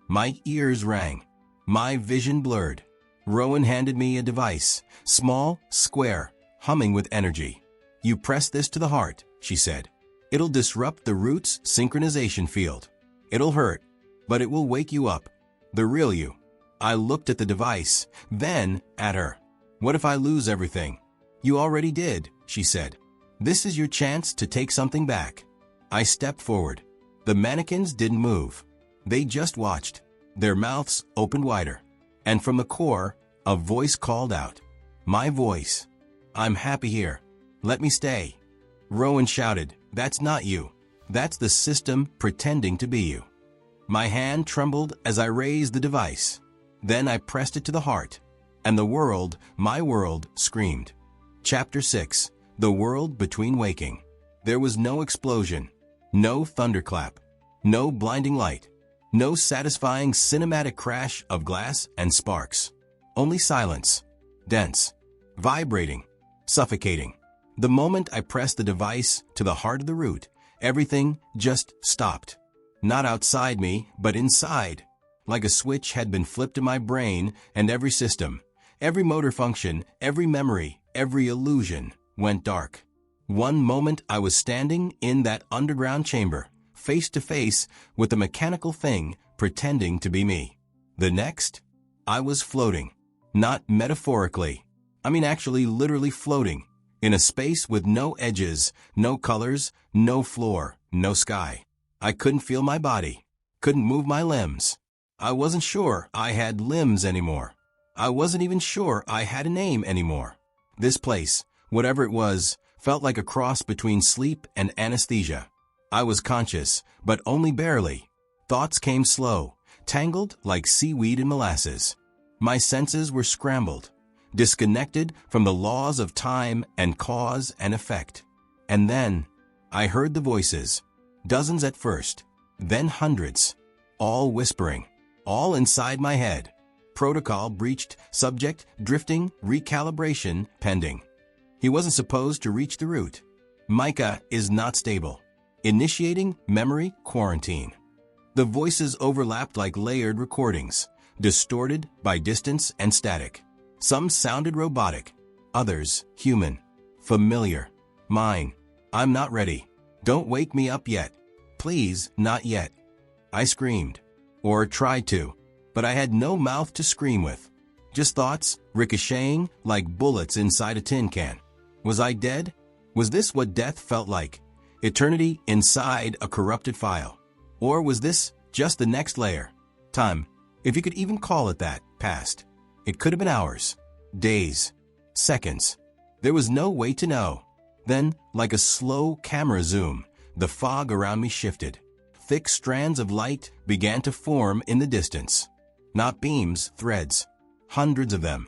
My ears rang. My vision blurred. Rowan handed me a device, small, square, humming with energy. You press this to the heart, she said. It'll disrupt the root's synchronization field. It'll hurt, but it will wake you up. The real you. I looked at the device, then at her. What if I lose everything? You already did, she said. This is your chance to take something back. I stepped forward. The mannequins didn't move. They just watched, their mouths opened wider. And from the core, a voice called out. My voice. I'm happy here. Let me stay. Rowan shouted, that's not you. That's the system pretending to be you. My hand trembled as I raised the device. Then I pressed it to the heart. And the world, my world, screamed. Chapter 6. The World Between Waking. There was no explosion, no thunderclap, no blinding light, no satisfying cinematic crash of glass and sparks. Only silence, dense, vibrating, suffocating. The moment I pressed the device to the heart of the root, everything just stopped. Not outside me, but inside. Like a switch had been flipped in my brain, and every system, every motor function, every memory, every illusion went dark. One moment I was standing in that underground chamber, face to face with a mechanical thing pretending to be me. The next, I was floating. Not metaphorically. I mean actually literally floating. In a space with no edges, no colors, no floor, no sky. I couldn't feel my body. Couldn't move my limbs. I wasn't sure I had limbs anymore. I wasn't even sure I had a name anymore. This place, whatever it was, felt like a cross between sleep and anesthesia. I was conscious, but only barely. Thoughts came slow, tangled like seaweed in molasses. My senses were scrambled, disconnected from the laws of time and cause and effect. And then, I heard the voices, dozens at first, then hundreds, all whispering, all inside my head. Protocol breached, subject drifting, recalibration pending. He wasn't supposed to reach the root. Micah is not stable. Initiating memory quarantine. The voices overlapped like layered recordings, distorted by distance and static. Some sounded robotic, others human, familiar. Mine. I'm not ready. Don't wake me up yet. Please, not yet. I screamed. Or tried to. But I had no mouth to scream with. Just thoughts, ricocheting like bullets inside a tin can. Was I dead? Was this what death felt like? Eternity inside a corrupted file? Or was this just the next layer? Time, if you could even call it that, passed. It could have been hours, days, seconds. There was no way to know. Then, like a slow camera zoom, the fog around me shifted. Thick strands of light began to form in the distance. Not beams, threads. Hundreds of them,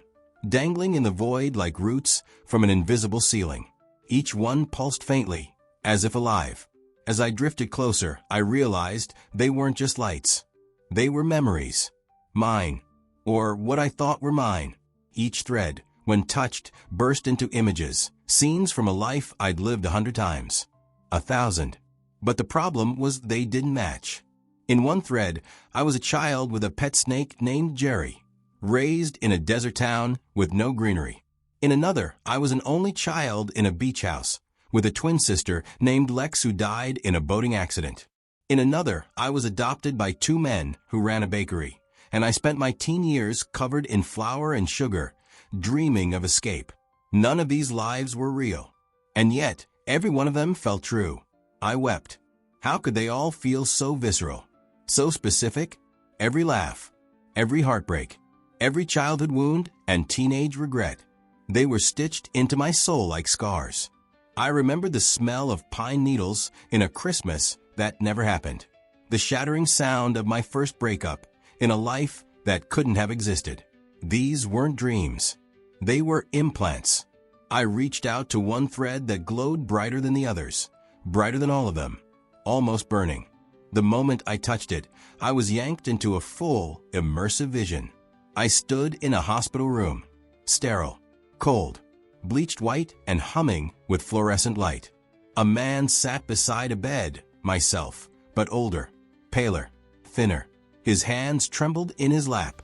dangling in the void like roots from an invisible ceiling. Each one pulsed faintly, as if alive. As I drifted closer, I realized they weren't just lights. They were memories. Mine, or what I thought were mine. Each thread, when touched, burst into images, scenes from a life I'd lived 100 times. 1,000. But the problem was they didn't match. In one thread, I was a child with a pet snake named Jerry, raised in a desert town with no greenery. In another, I was an only child in a beach house, with a twin sister named Lex who died in a boating accident. In another, I was adopted by 2 men who ran a bakery, and I spent my teen years covered in flour and sugar, dreaming of escape. None of these lives were real, and yet every one of them felt true. I wept. How could they all feel so visceral, so specific? Every laugh, every heartbreak, every childhood wound and teenage regret. They were stitched into my soul like scars. I remembered the smell of pine needles in a Christmas that never happened. The shattering sound of my first breakup in a life that couldn't have existed. These weren't dreams. They were implants. I reached out to one thread that glowed brighter than the others, brighter than all of them, almost burning. The moment I touched it, I was yanked into a full, immersive vision. I stood in a hospital room, sterile, cold, bleached white and humming with fluorescent light. A man sat beside a bed, myself, but older, paler, thinner. His hands trembled in his lap.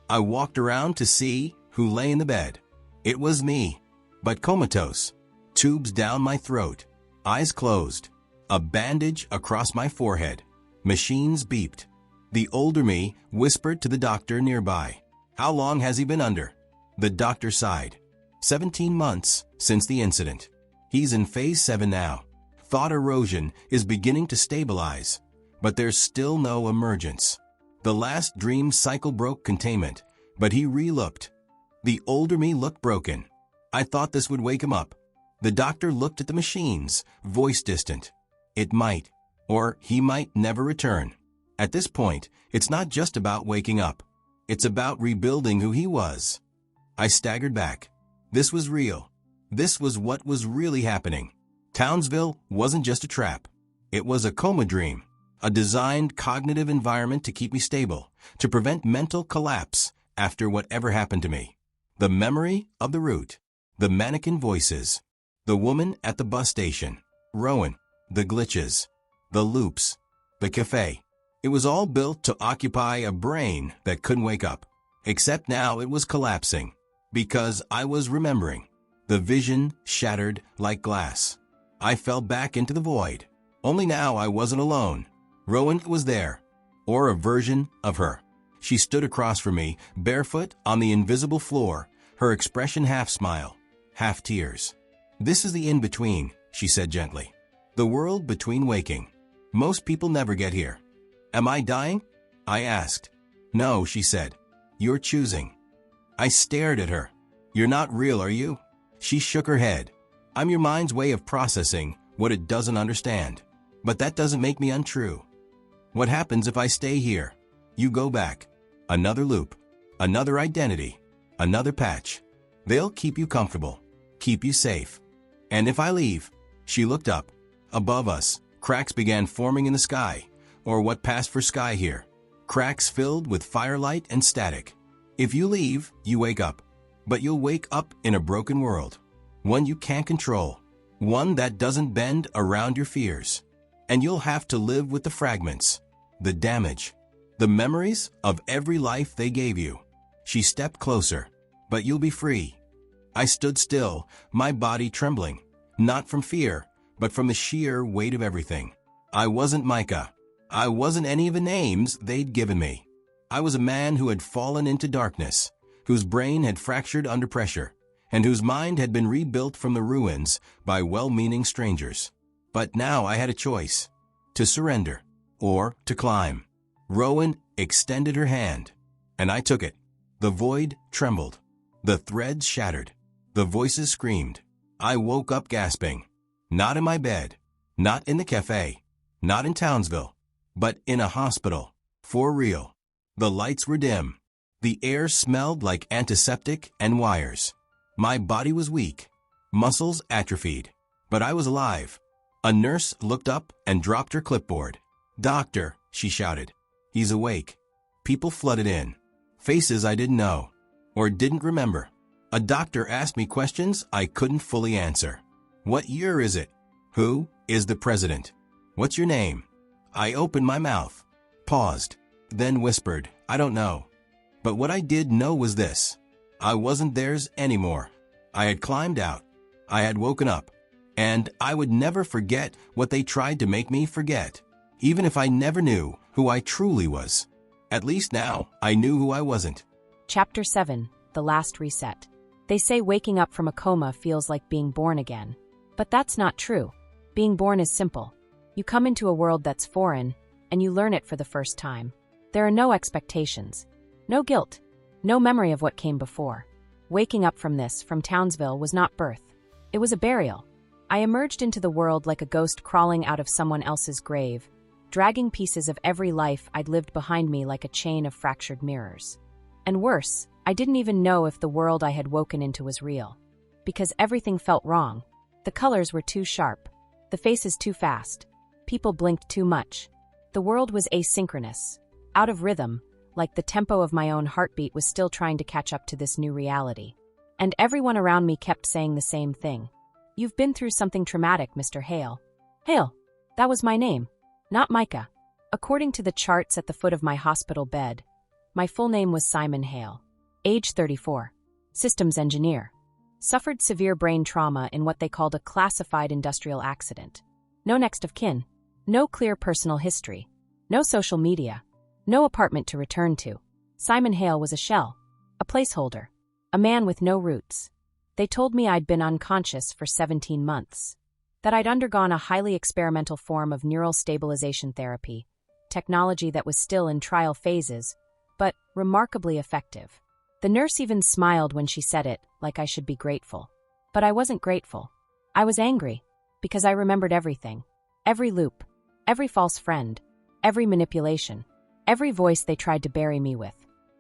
I walked around to see who lay in the bed. It was me, but comatose, tubes down my throat, eyes closed, a bandage across my forehead. Machines beeped. The older me whispered to the doctor nearby. How long has he been under? The doctor sighed. 17 months since the incident. He's in phase 7 now. Thought erosion is beginning to stabilize, but there's still no emergence. The last dream cycle broke containment, but he re-looked. The older me looked broken. I thought this would wake him up. The doctor looked at the machines, voice distant. It might, or he might never return. At this point, it's not just about waking up. It's about rebuilding who he was. I staggered back. This was real. This was what was really happening. Townsville wasn't just a trap. It was a coma dream, a designed cognitive environment to keep me stable, to prevent mental collapse after whatever happened to me. The memory of the route, the mannequin voices, the woman at the bus station, Rowan, the glitches, the loops, the cafe. It was all built to occupy a brain that couldn't wake up. Except now it was collapsing, because I was remembering. The vision shattered like glass. I fell back into the void. Only now I wasn't alone. Rowan was there, or a version of her. She stood across from me, barefoot on the invisible floor, her expression half smile, half tears. This is the in-between, she said gently. The world between waking. Most people never get here. Am I dying? I asked. No, she said. You're choosing. I stared at her. You're not real, are you? She shook her head. I'm your mind's way of processing what it doesn't understand. But that doesn't make me untrue. What happens if I stay here? You go back. Another loop. Another identity. Another patch. They'll keep you comfortable. Keep you safe. And if I leave? She looked up. Above us, cracks began forming in the sky, or what passed for sky here. Cracks filled with firelight and static. If you leave, you wake up. But you'll wake up in a broken world. One you can't control. One that doesn't bend around your fears. And you'll have to live with the fragments. the damage, the memories of every life they gave you. She stepped closer. But you'll be free. I stood still, my body trembling, not from fear, but from the sheer weight of everything. I wasn't Micah. I wasn't any of the names they'd given me. I was a man who had fallen into darkness, whose brain had fractured under pressure, and whose mind had been rebuilt from the ruins by well-meaning strangers. But now I had a choice, to surrender or to climb. Rowan extended her hand, and I took it. The void trembled. The threads shattered. The voices screamed. I woke up gasping. Not in my bed. Not in the cafe. Not in Townsville. But in a hospital. For real. The lights were dim. The air smelled like antiseptic and wires. My body was weak. Muscles atrophied. But I was alive. A nurse looked up and dropped her clipboard. "Doctor," she shouted. "He's awake." People flooded in. Faces I didn't know. Or didn't remember. A doctor asked me questions I couldn't fully answer. "What year is it? Who is the president? What's your name?" I opened my mouth, paused, then whispered, "I don't know." But what I did know was this. I wasn't theirs anymore. I had climbed out. I had woken up. And I would never forget what they tried to make me forget, even if I never knew who I truly was. At least now, I knew who I wasn't. Chapter 7, The Last Reset. They say waking up from a coma feels like being born again. But that's not true. Being born is simple. You come into a world that's foreign, and you learn it for the first time. There are no expectations, no guilt, no memory of what came before. Waking up from Townsville, was not birth. It was a burial. I emerged into the world like a ghost crawling out of someone else's grave, dragging pieces of every life I'd lived behind me like a chain of fractured mirrors. And worse, I didn't even know if the world I had woken into was real. Because everything felt wrong. The colors were too sharp. The faces too fast. People blinked too much. The world was asynchronous. Out of rhythm, like the tempo of my own heartbeat was still trying to catch up to this new reality. And everyone around me kept saying the same thing. "You've been through something traumatic, Mr. Hale." Hale. That was my name. Not Micah. According to the charts at the foot of my hospital bed, my full name was Simon Hale. Age 34. Systems engineer. Suffered severe brain trauma in what they called a classified industrial accident. No next of kin. No clear personal history. No social media. No apartment to return to. Simon Hale was a shell. A placeholder. A man with no roots. They told me I'd been unconscious for 17 months. That I'd undergone a highly experimental form of neural stabilization therapy, technology that was still in trial phases, but remarkably effective. The nurse even smiled when she said it, like I should be grateful. But I wasn't grateful. I was angry, because I remembered everything. Every loop, every false friend, every manipulation, every voice they tried to bury me with.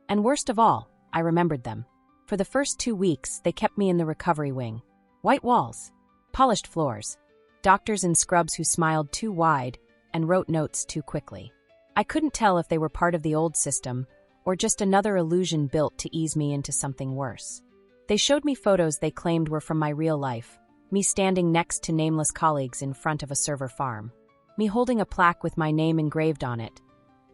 And worst of all, I remembered them. For the first 2 weeks, they kept me in the recovery wing. White walls, polished floors, doctors in scrubs who smiled too wide and wrote notes too quickly. I couldn't tell if they were part of the old system or just another illusion built to ease me into something worse. They showed me photos they claimed were from my real life, me standing next to nameless colleagues in front of a server farm, me holding a plaque with my name engraved on it.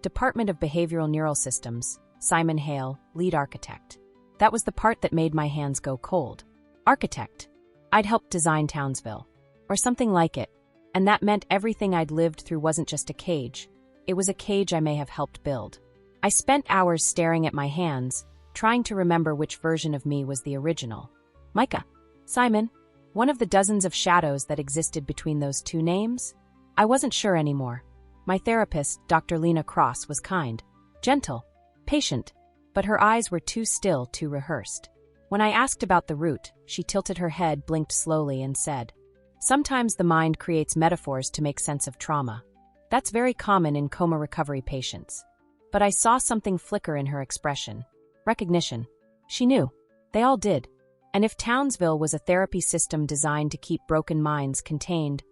Department of Behavioral Neural Systems, Simon Hale, lead architect. That was the part that made my hands go cold. Architect. I'd helped design Townsville. Or something like it. And that meant everything I'd lived through wasn't just a cage. It was a cage I may have helped build. I spent hours staring at my hands, trying to remember which version of me was the original. Micah. Simon. One of the dozens of shadows that existed between those two names? I wasn't sure anymore. My therapist, Dr. Lena Cross, was kind, gentle, patient, but her eyes were too still, too rehearsed. When I asked about the root, she tilted her head, blinked slowly, and said, "Sometimes the mind creates metaphors to make sense of trauma. That's very common in coma recovery patients." But I saw something flicker in her expression. Recognition. She knew. They all did. And if Townsville was a therapy system designed to keep broken minds contained,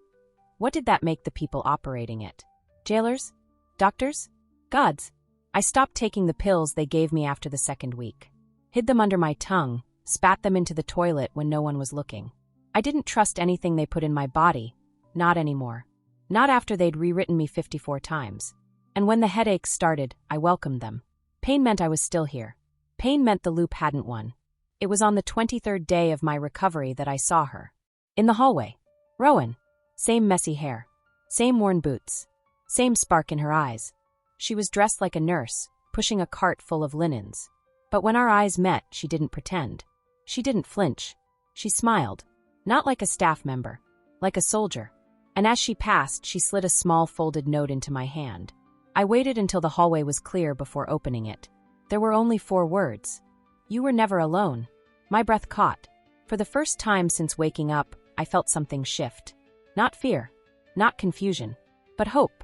what did that make the people operating it? Jailers? Doctors? Gods? I stopped taking the pills they gave me after the second week. Hid them under my tongue, spat them into the toilet when no one was looking. I didn't trust anything they put in my body. Not anymore. Not after they'd rewritten me 54 times. And when the headaches started, I welcomed them. Pain meant I was still here. Pain meant the loop hadn't won. It was on the 23rd day of my recovery that I saw her. In the hallway. Rowan. Same messy hair. Same worn boots. Same spark in her eyes. She was dressed like a nurse, pushing a cart full of linens. But when our eyes met, she didn't pretend. She didn't flinch. She smiled. Not like a staff member. Like a soldier. And as she passed, she slid a small folded note into my hand. I waited until the hallway was clear before opening it. There were only 4 words. You were never alone. My breath caught. For the first time since waking up, I felt something shift. Not fear. Not confusion. But hope.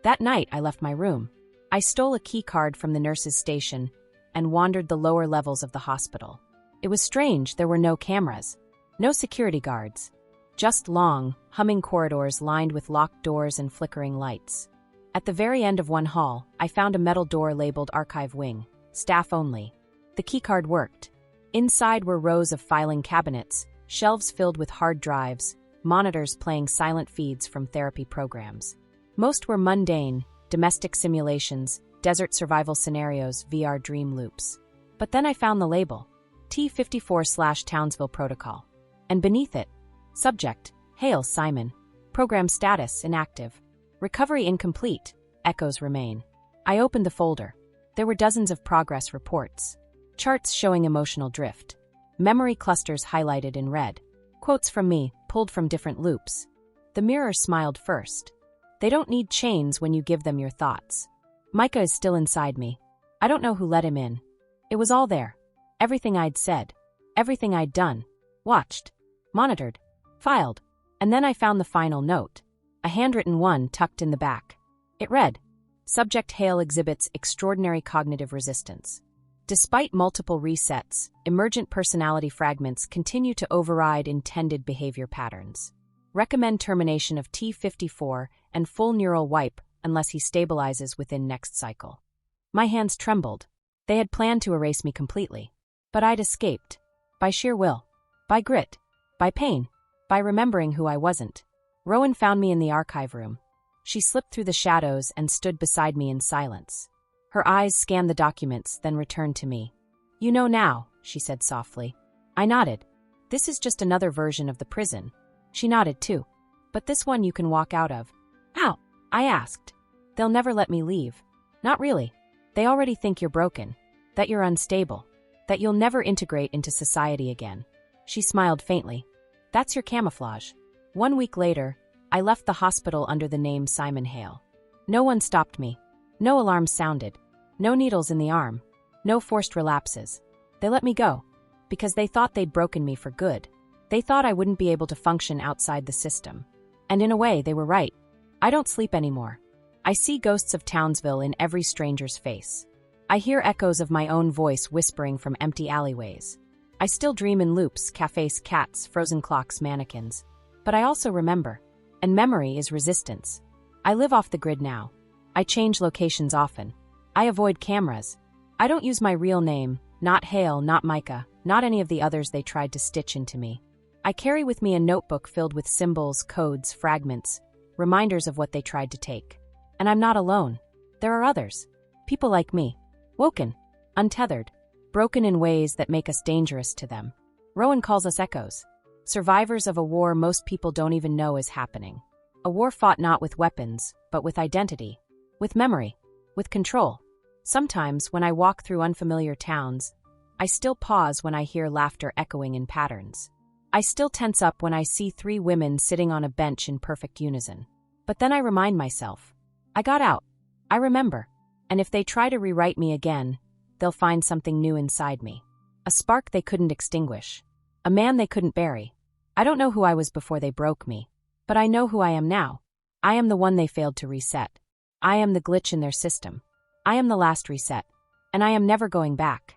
That night, I left my room. I stole a key card from the nurse's station and wandered the lower levels of the hospital. It was strange, there were no cameras. No security guards. Just long, humming corridors lined with locked doors and flickering lights. At the very end of one hall, I found a metal door labeled Archive Wing, staff only. The keycard worked. Inside were rows of filing cabinets, shelves filled with hard drives, monitors playing silent feeds from therapy programs. Most were mundane, domestic simulations, desert survival scenarios, VR dream loops. But then I found the label, T54/Townsville Protocol. And beneath it, subject, Hail Simon. Program status, inactive. Recovery incomplete, echoes remain. I opened the folder. There were dozens of progress reports. Charts showing emotional drift. Memory clusters highlighted in red. Quotes from me, pulled from different loops. The mirror smiled first. They don't need chains when you give them your thoughts. Micah is still inside me. I don't know who let him in. It was all there. Everything I'd said. Everything I'd done. Watched. Monitored. Filed. And then I found the final note. A handwritten one tucked in the back. It read, Subject Hale exhibits extraordinary cognitive resistance. Despite multiple resets, emergent personality fragments continue to override intended behavior patterns. Recommend termination of T54 and full neural wipe unless he stabilizes within next cycle. My hands trembled. They had planned to erase me completely. But I'd escaped. By sheer will. By grit. By pain. By remembering who I wasn't. Rowan found me in the archive room. She slipped through the shadows and stood beside me in silence. Her eyes scanned the documents, then returned to me. You know now, she said softly. I nodded. This is just another version of the prison. She nodded too. But this one you can walk out of. How? I asked. They'll never let me leave. Not really. They already think you're broken. That you're unstable. That you'll never integrate into society again. She smiled faintly. That's your camouflage. 1 week later, I left the hospital under the name Simon Hale. No one stopped me. No alarms sounded. No needles in the arm. No forced relapses. They let me go. Because they thought they'd broken me for good. They thought I wouldn't be able to function outside the system. And in a way, they were right. I don't sleep anymore. I see ghosts of Townsville in every stranger's face. I hear echoes of my own voice whispering from empty alleyways. I still dream in loops, cafes, cats, frozen clocks, mannequins. But I also remember. And memory is resistance. I live off the grid now. I change locations often. I avoid cameras. I don't use my real name, not Hale, not Micah, not any of the others they tried to stitch into me. I carry with me a notebook filled with symbols, codes, fragments, reminders of what they tried to take. And I'm not alone. There are others. People like me. Woken. Untethered. Broken in ways that make us dangerous to them. Rowan calls us echoes. Survivors of a war most people don't even know is happening. A war fought not with weapons, but with identity. With memory. With control. Sometimes, when I walk through unfamiliar towns, I still pause when I hear laughter echoing in patterns. I still tense up when I see 3 women sitting on a bench in perfect unison. But then I remind myself. I got out. I remember. And if they try to rewrite me again, they'll find something new inside me. A spark they couldn't extinguish. A man they couldn't bury. I don't know who I was before they broke me. But I know who I am now. I am the one they failed to reset. I am the glitch in their system. I am the last reset. And I am never going back.